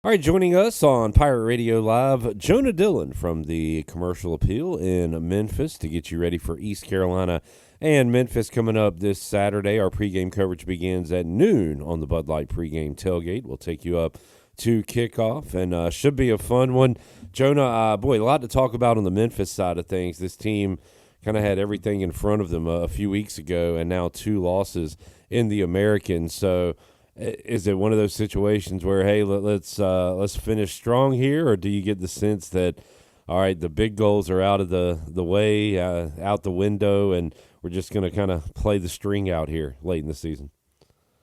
All right, joining us on Pirate Radio Live, Jonah Dillon from the Commercial Appeal in Memphis to get you ready for East Carolina and Memphis coming up this Saturday. Our pregame coverage begins at noon on the Bud Light pregame tailgate. We'll take you up to kickoff and should be a fun one. Jonah, boy, a lot to talk about on the Memphis side of things. This team kind of had everything in front of them a few weeks ago, and now two losses in the American. So is it one of those situations where, hey, let's finish strong here, or do you get the sense that, all right, the big goals are out of the way, out the window, and we're just going to kind of play the string out here late in the season?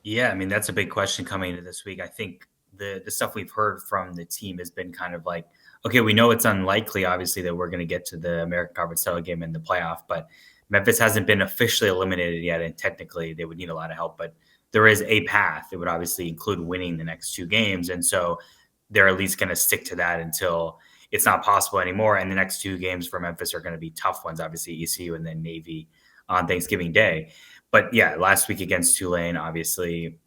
Yeah, I mean, that's a big question coming into this week. I think the stuff we've heard from the team has been kind of like, okay, we know it's unlikely, obviously, that we're going to get to the American Conference title game in the playoff, but Memphis hasn't been officially eliminated yet, and technically they would need a lot of help. But there is a path. It would obviously include winning the next two games, and so they're at least going to stick to that until it's not possible anymore. And the next two games for Memphis are going to be tough ones, obviously ECU and then Navy on Thanksgiving Day. But yeah, last week against Tulane, obviously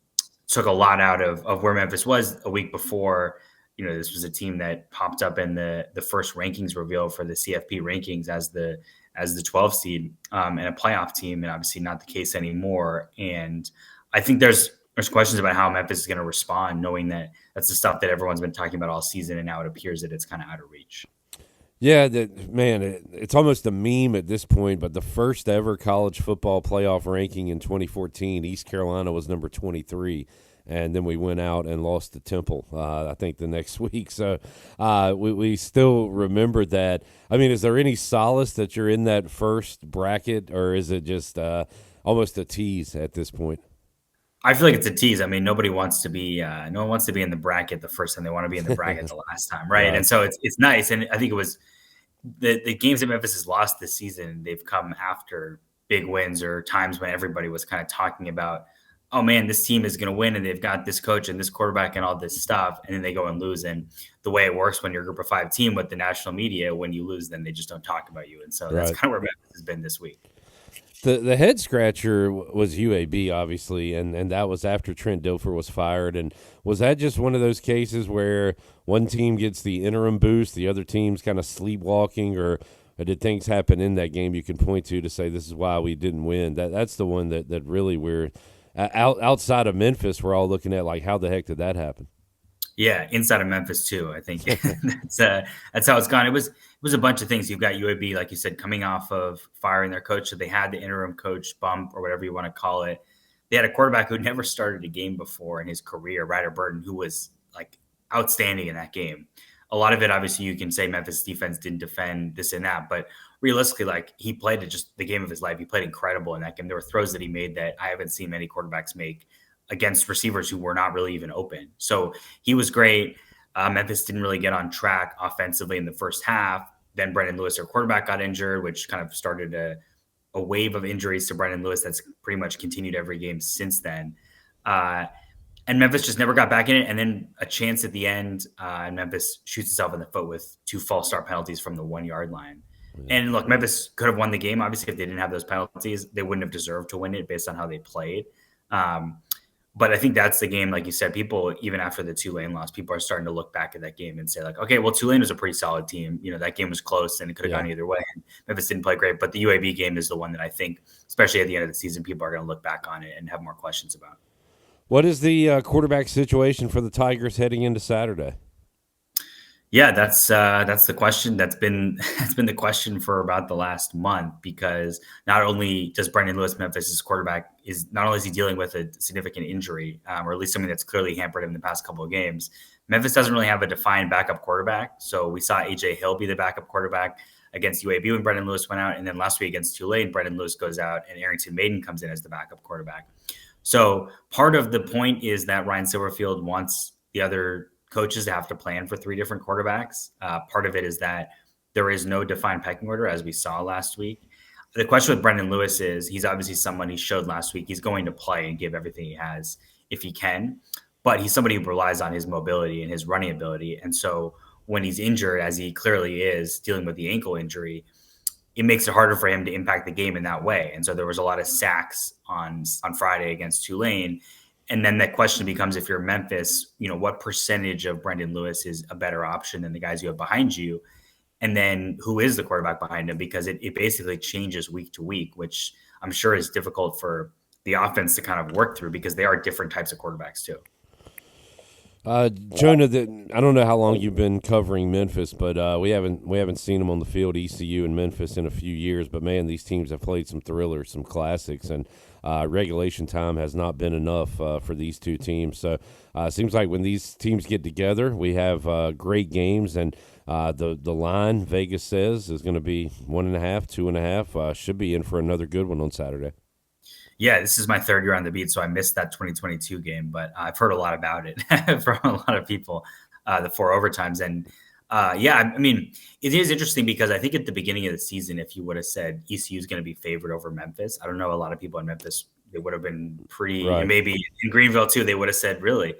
took a lot out of where Memphis was a week before. You know, this was a team that popped up in the first rankings reveal for the CFP rankings as the 12 seed and a playoff team, and obviously not the case anymore. And I think there's questions about how Memphis is going to respond, knowing that that's the stuff that everyone's been talking about all season, and now it appears that it's kind of out of reach. Yeah, man, it's almost a meme at this point, but the first ever college football playoff ranking in 2014, East Carolina was number 23, and then we went out and lost to Temple, I think, the next week. So we still remember that. I mean, is there any solace that you're in that first bracket, or is it just almost a tease at this point? I feel like it's a tease. I mean, no one wants to be in the bracket the first time. They want to be in the bracket the last time, right? Right. And so it's nice. And I think it was the games that Memphis has lost this season. They've come after big wins or times when everybody was kind of talking about, oh man, this team is going to win, and they've got this coach and this quarterback and all this stuff, and then they go and lose. And the way it works when you're a Group of Five team with the national media, when you lose, then they just don't talk about you. And so that's Right. kind of where Memphis has been this week. The head scratcher was UAB, obviously, and that was after Trent Dilfer was fired. And was that just one of those cases where one team gets the interim boost, the other team's kind of sleepwalking, or did things happen in that game you can point to say this is why we didn't win? That's the one that really we're outside of Memphis. We're all looking at like, how the heck did that happen? Yeah, inside of Memphis too. I think that's how it's gone. It was a bunch of things. You've got UAB, like you said, coming off of firing their coach, so they had the interim coach bump or whatever you want to call it. They had a quarterback who never started a game before in his career, Ryder Burton, who was like outstanding in that game. A lot of it, obviously, you can say Memphis defense didn't defend this and that, but realistically, like he played just the game of his life. He played incredible in that game. There were throws that he made that I haven't seen many quarterbacks make against receivers who were not really even open. So he was great. Memphis didn't really get on track offensively in the first half. Then Brendan Lewis, their quarterback, got injured, which kind of started a wave of injuries to Brendan Lewis that's pretty much continued every game since then. Uh, and Memphis just never got back in it. And then a chance at the end, and Memphis shoots itself in the foot with two false start penalties from the 1 yard line. Yeah. And look, Memphis could have won the game. Obviously, if they didn't have those penalties, they wouldn't have deserved to win it based on how they played. Um, but I think that's the game, like you said, people, even after the Tulane loss, people are starting to look back at that game and say, like, okay, well, Tulane was a pretty solid team. You know, that game was close and it could have Yeah. gone either way. And Memphis didn't play great. But the UAB game is the one that I think, especially at the end of the season, people are going to look back on it and have more questions about. What is the quarterback situation for the Tigers heading into Saturday? Yeah, that's the question. That's been the question for about the last month, because not only does Brendan Lewis, Memphis' quarterback, is not only is he dealing with a significant injury, or at least something that's clearly hampered him in the past couple of games. Memphis doesn't really have a defined backup quarterback. So we saw AJ Hill be the backup quarterback against UAB when Brendan Lewis went out, and then last week against Tulane, Brendan Lewis goes out and Arrington Maiden comes in as the backup quarterback. So part of the point is that Ryan Silverfield wants the other coaches to have to plan for three different quarterbacks. Part of it is that there is no defined pecking order, as we saw last week. The question with Brendan Lewis is he's obviously someone he showed last week. He's going to play and give everything he has if he can, but he's somebody who relies on his mobility and his running ability. And so when he's injured, as he clearly is dealing with the ankle injury, it makes it harder for him to impact the game in that way. And so there was a lot of sacks on Friday against Tulane, And then the question becomes, if you're Memphis, what percentage of Brendan Lewis is a better option than the guys you have behind you? And then who is the quarterback behind him? Because it basically changes week to week, which I'm sure is difficult for the offense to kind of work through because they are different types of quarterbacks too. Jonah, I don't know how long you've been covering Memphis, but we haven't seen them on the field, ECU and Memphis, in a few years. But man, these teams have played some thrillers, some classics, and regulation time has not been enough for these two teams. So it seems like when these teams get together, we have great games, and the line Vegas says is going to be 1.5, 2.5. Should be in for another good one on Saturday. Yeah, this is my third year on the beat, so I missed that 2022 game, but I've heard a lot about it from a lot of people, the 4 overtimes. And yeah, I mean, it is interesting because I think at the beginning of the season, if you would have said ECU is going to be favored over Memphis, I don't know, a lot of people in Memphis, they would have been pretty, Right. and maybe in Greenville too, they would have said really.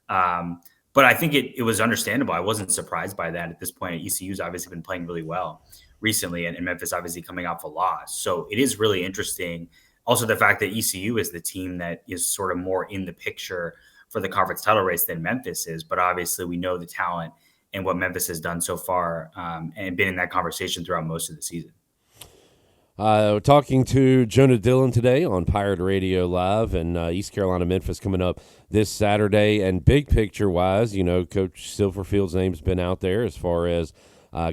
But I think it was understandable. I wasn't surprised by that at this point. ECU's obviously been playing really well recently, and Memphis obviously coming off a loss. So it is really interesting. Also, the fact that ECU is the team that is sort of more in the picture for the conference title race than Memphis is. But obviously, we know the talent and what Memphis has done so far and been in that conversation throughout most of the season. Talking to Jonah Dillon today on Pirate Radio Live, and East Carolina Memphis coming up this Saturday. And big picture wise, Coach Silverfield's name's been out there as far as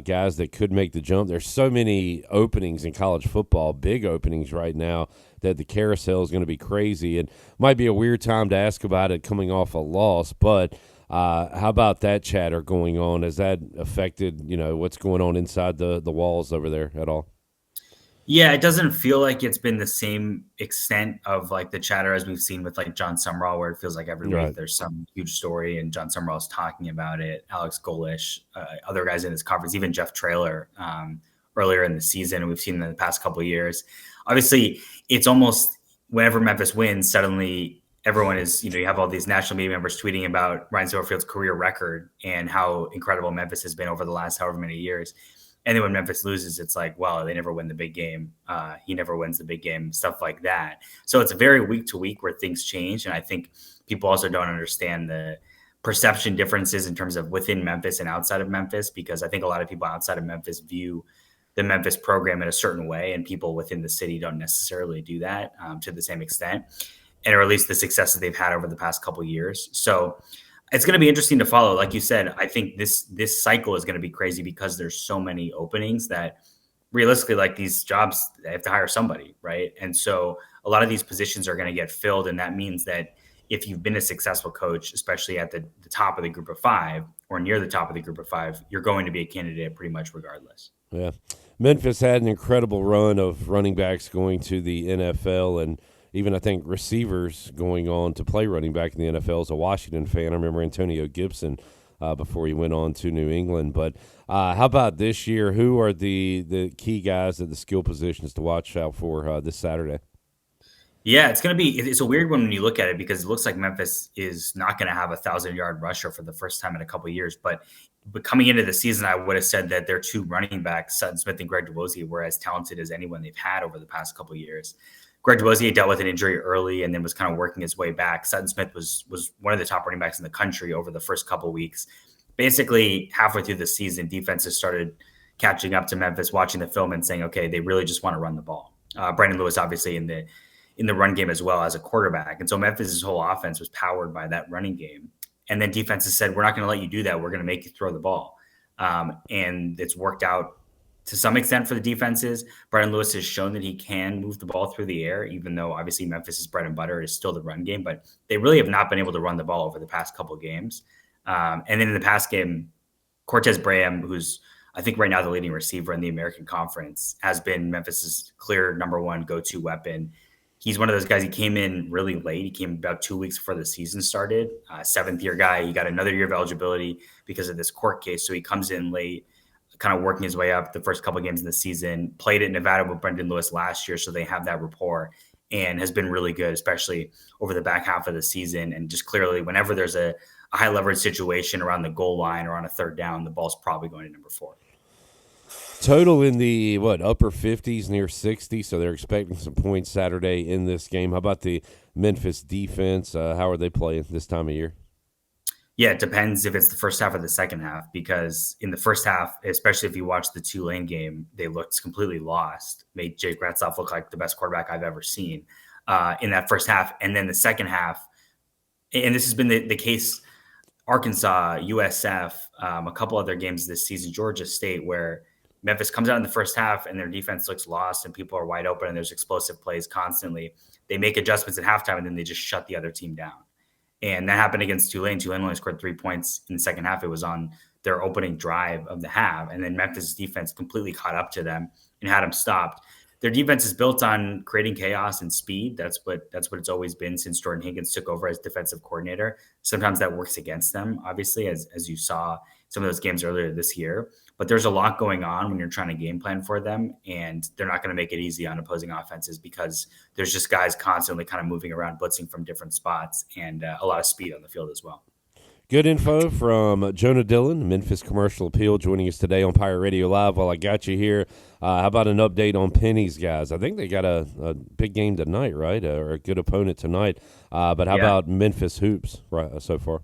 guys that could make the jump. There's so many openings in college football, big openings right now, that the carousel is going to be crazy. And might be a weird time to ask about it coming off a loss, but how about that chatter going on? Has that affected, what's going on inside the walls over there at all? Yeah, it doesn't feel like it's been the same extent of like the chatter as we've seen with like John Summerall, where it feels like every week there's some huge story and John Summerall's talking about it. Alex Golish, other guys in this conference, even Jeff Traylor earlier in the season, we've seen in the past couple of years. Obviously, it's almost whenever Memphis wins, suddenly everyone is, you have all these national media members tweeting about Ryan Silverfield's career record and how incredible Memphis has been over the last however many years. And then when Memphis loses, it's like, well, they never win the big game. He never wins the big game, stuff like that. So it's very week to week where things change. And I think people also don't understand the perception differences in terms of within Memphis and outside of Memphis, because I think a lot of people outside of Memphis view the Memphis program in a certain way, and people within the city don't necessarily do that to the same extent, and or at least the success that they've had over the past couple of years. So it's going to be interesting to follow. Like you said, I think this cycle is going to be crazy because there's so many openings that realistically, like these jobs, they have to hire somebody, right? And so a lot of these positions are going to get filled, and that means that if you've been a successful coach, especially at the top of the group of 5 or near the top of the group of 5, you're going to be a candidate pretty much regardless. Yeah. Memphis had an incredible run of running backs going to the NFL, and even I think receivers going on to play running back in the NFL. As a Washington fan, I remember Antonio Gibson before he went on to New England. But how about this year? Who are the key guys at the skill positions to watch out for this Saturday? Yeah, it's a weird one when you look at it because it looks like Memphis is not going to have a 1,000-yard rusher for the first time in a couple of years. But coming into the season, I would have said that their 2 running backs, Sutton Smith and Greg DeWozier, were as talented as anyone they've had over the past couple of years. Greg DeWozier dealt with an injury early and then was kind of working his way back. Sutton Smith was one of the top running backs in the country over the first couple of weeks. Basically, halfway through the season, defenses started catching up to Memphis, watching the film and saying, okay, they really just want to run the ball. Brandon Lewis, obviously, in the run game as well as a quarterback. And so Memphis' whole offense was powered by that running game. And then defenses said, we're not going to let you do that. We're going to make you throw the ball. And it's worked out to some extent for the defenses. Brandon Lewis has shown that he can move the ball through the air, even though obviously Memphis' bread and butter is still the run game. But they really have not been able to run the ball over the past couple of games. And then in the past game, Cortez Braham, who's I think right now the leading receiver in the American Conference, has been Memphis's clear number 1 go-to weapon. He's one of those guys. He came in really late. He came about 2 weeks before the season started. 7th-year guy. He got another year of eligibility because of this court case. So he comes in late, kind of working his way up the first couple of games of the season. Played at Nevada with Brendan Lewis last year, so they have that rapport, and has been really good, especially over the back half of the season. And just clearly, whenever there's a high leverage situation around the goal line or on a 3rd down, the ball's probably going to number 4. Total in the upper 50s, near 60, so they're expecting some points Saturday in this game. How about the Memphis defense? How are they playing this time of year? Yeah, it depends if it's the first half or the second half, because in the first half, especially if you watch the Tulane game, they looked completely lost, made Jake Retzloff look like the best quarterback I've ever seen in that first half. And then the second half, and this has been the case, Arkansas, USF, a couple other games this season, Georgia State, where Memphis comes out in the first half and their defense looks lost and people are wide open and there's explosive plays constantly. They make adjustments at halftime and then they just shut the other team down. And that happened against Tulane. Tulane only scored 3 points in the second half. It was on their opening drive of the half. And then Memphis' defense completely caught up to them and had them stopped. Their defense is built on creating chaos and speed. That's what it's always been since Jordan Higgins took over as defensive coordinator. Sometimes that works against them, obviously, as you saw some of those games earlier this year. But there's a lot going on when you're trying to game plan for them, and they're not going to make it easy on opposing offenses because there's just guys constantly kind of moving around, blitzing from different spots, and a lot of speed on the field as well. Good info from Jonah Dillon, Memphis Commercial Appeal, joining us today on Pirate Radio Live. While I got you here, how about an update on Penny's guys? I think they got a big game tonight, right? Or a good opponent tonight. But how about Memphis hoops so far?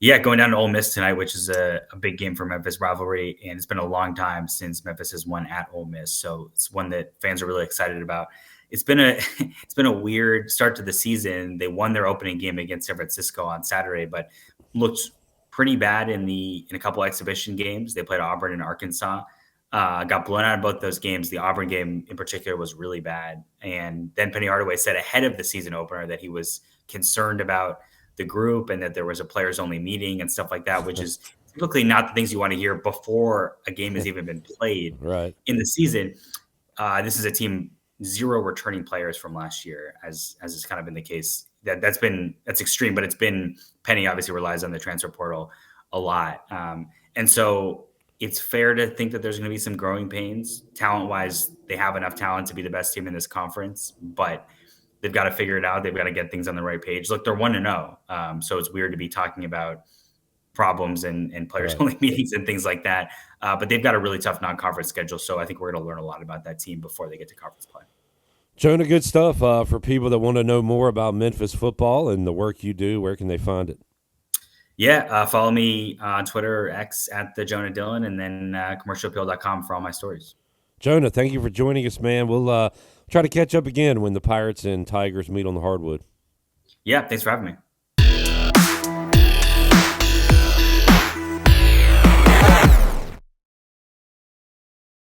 Yeah, going down to Ole Miss tonight, which is a big game for Memphis rivalry, and it's been a long time since Memphis has won at Ole Miss, so it's one that fans are really excited about. It's been a weird start to the season. They won their opening game against San Francisco on Saturday, but looked pretty bad in a couple exhibition games. They played Auburn and Arkansas. Got blown out of both those games. The Auburn game in particular was really bad. And then Penny Hardaway said ahead of the season opener that he was concerned about the group and that there was a players only meeting and stuff like that, which is typically not the things you want to hear before a game has even been played in the season. This is a team, 0 returning players from last year, as has kind of been the case. That's extreme, but it's been Penny obviously relies on the transfer portal a lot. And so it's fair to think that there's going to be some growing pains. Talent-wise, they have enough talent to be the best team in this conference, but they've got to figure it out. They've got to get things on the right page. Look, they're 1-0. So it's weird to be talking about problems and players only meetings and things like that. But they've got a really tough non-conference schedule. So I think we're going to learn a lot about that team before they get to conference play. Jonah, good stuff. For people that want to know more about Memphis football and the work you do, where can they find it? Yeah, follow me on Twitter or X at the Jonah Dillon, and then commercialappeal.com for all my stories. Jonah, thank you for joining us, man. We'll try to catch up again when the Pirates and Tigers meet on the hardwood. Yeah, thanks for having me.